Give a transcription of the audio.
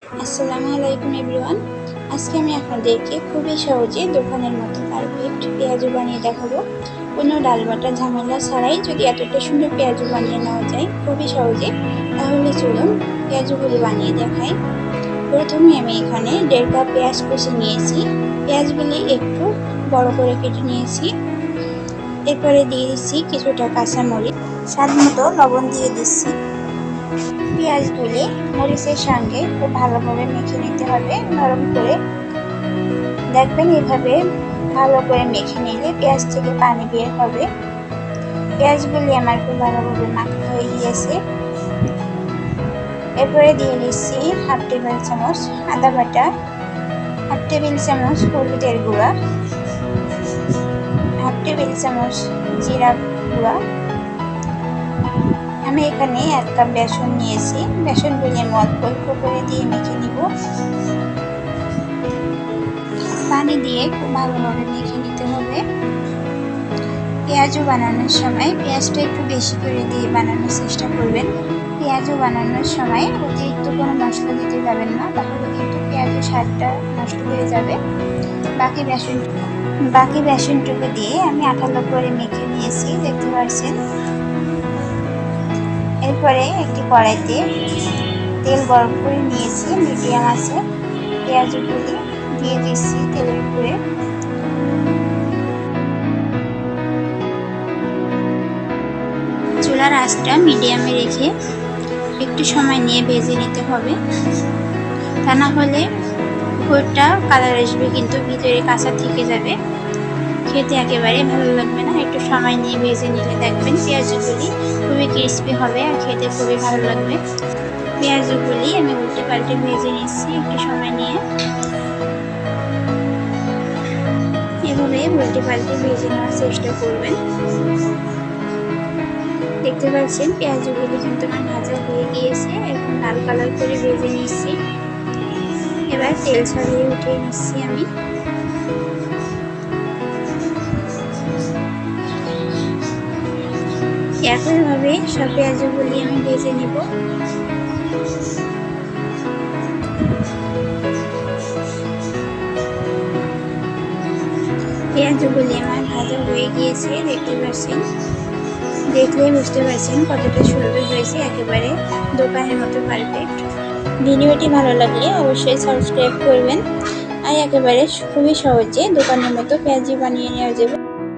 আসসালামু আলাইকুম এভরিওয়ান। আজকে আমি আপনাদেরকে খুবই সহজে দোকানের মতো পারফেক্ট পেঁয়াজু বানিয়ে দেখাবো। কোনো ডাল বাটা ঝামেলা ছাড়াই যদি এতটা সুন্দর পেঁয়াজু বানিয়ে নেওয়া যায় খুবই সহজে, তাহলে চলুন পেঁয়াজুগুলি বানিয়ে দেখাই। প্রথমে আমি এখানে 1.5 কাপ পেঁয়াজ কুচি নিয়েছি। পেঁয়াজগুলি একটু বড় করে কেটে নিয়েছি। এরপরে দিয়ে দিচ্ছি কিছুটা কাঁচামরিচ, স্বাদ মতো লবণ দিয়ে দিচ্ছি। পেঁয়াজগুলি মরিচের সঙ্গে খুব ভালোভাবে মেখে নিতে হবে নরম করে। দেখবেন এভাবে ভালো করে মেখে নিলে পেঁয়াজ থেকে পানি বের হবে। পেঁয়াজগুলি আমার খুব ভালোভাবে মাখা হয়ে গিয়েছে। এরপরে দিয়ে দিচ্ছি 1/2 টেবিল চামচ আদা বাটা, 1/2 টেবিল চামচ হলুদের গুঁড়া, 1/2 টেবিল চামচ জিরা গুঁড়া। আমি এখানে 1 কাপ বেসন নিয়েছি। বেসনগুলি আমি অল্প অল্প করে দিয়ে মেখে নিব। পানি দিয়ে খুব ভালোভাবে মেখে নিতে হবে। পেঁয়াজু বানানোর সময় পেঁয়াজটা একটু বেশি করে দিয়ে বানানোর চেষ্টা করবেন। পেঁয়াজু বানানোর সময় অতিরিক্ত কোনো মশলা দিতে যাবেন না, তাহলে কিন্তু পেঁয়াজের স্বাদটা নষ্ট হয়ে যাবে। বাকি বেসনটুকু দিয়ে আমি আঠালো করে মেখে নিয়েছি, দেখতে পাচ্ছেন। এরপরে একটি কড়াইতে তেল গরম করে নিয়েছি মিডিয়াম আছে। পেঁয়াজগুলি দিয়ে দিচ্ছি তেলের উপরে। চুলার আঁচটা মিডিয়ামে রেখে একটু সময় নিয়ে ভেজে নিতে হবে, তা না হলে উপরটা কালার আসবে কিন্তু ভিতরে কাঁচা থেকে যাবে, খেতে একেবারে ভালো লাগবে না। একটু সময় নিয়ে ভেজে নিলে দেখবেন পেঁয়াজগুলি খুবই ক্রিস্পি হবে আর খেতে খুবই ভালো লাগবে। পেঁয়াজগুলি আমি উল্টে পাল্টে ভেজে নিচ্ছি একটু সময় নিয়ে। এভাবে উল্টে পাল্টে ভেজে নেওয়ার চেষ্টা করবেন। দেখতে পাচ্ছেন পেঁয়াজগুলি কিন্তু আমার ভাজা হয়ে গিয়েছে, এখন লাল কালার করে ভেজে নিচ্ছি। এবার তেল ছাড়িয়ে উঠিয়ে নিচ্ছি আমি। একইভাবে সব পেঁয়াজগুলি আমি ভেজে নিব। পেঁয়াজগুলি আমার ভাজা হয়ে গিয়েছে, দেখতে পাচ্ছেন। দেখলেই বুঝতে পারছেন কতটা সুন্দর হয়েছে, একেবারে দোকানের মতো পারফেক্ট। ভিডিওটি ভালো লাগলে অবশ্যই সাবস্ক্রাইব করবেন। আর একেবারে খুবই সহজে দোকানের মতো পেঁয়াজি বানিয়ে নেওয়া যাবে।